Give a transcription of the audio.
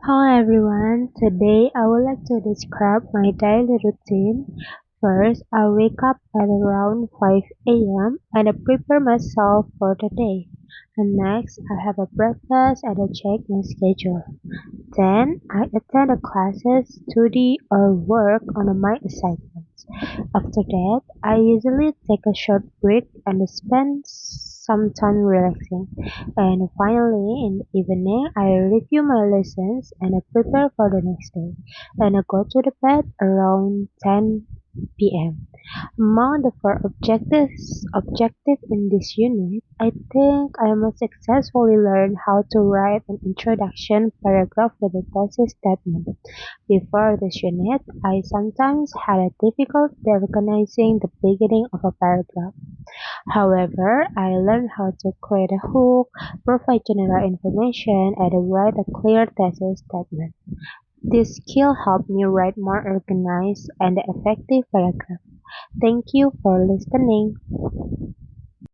Hello everyone, today I would like to describe my daily routine. First, I wake up at around 5 a.m. and I prepare myself for the day. And next, I have a breakfast and I check my schedule. Then, I attend the classes, study, or work on my assignments. After that, I usually take a short break and spend some time relaxing. And finally, in the evening, I review my lessons and I prepare for the next day. And I go to the bed around 10 p.m. Among the four objective in this unit, I think I must successfully learn how to write an introduction paragraph with a thesis statement. Before this unit, I sometimes had a difficulty recognizing the beginning of a paragraph. However, I learned how to create a hook, provide general information, and write a clear thesis statement. This skill helped me write more organized and effective paragraphs. Thank you for listening.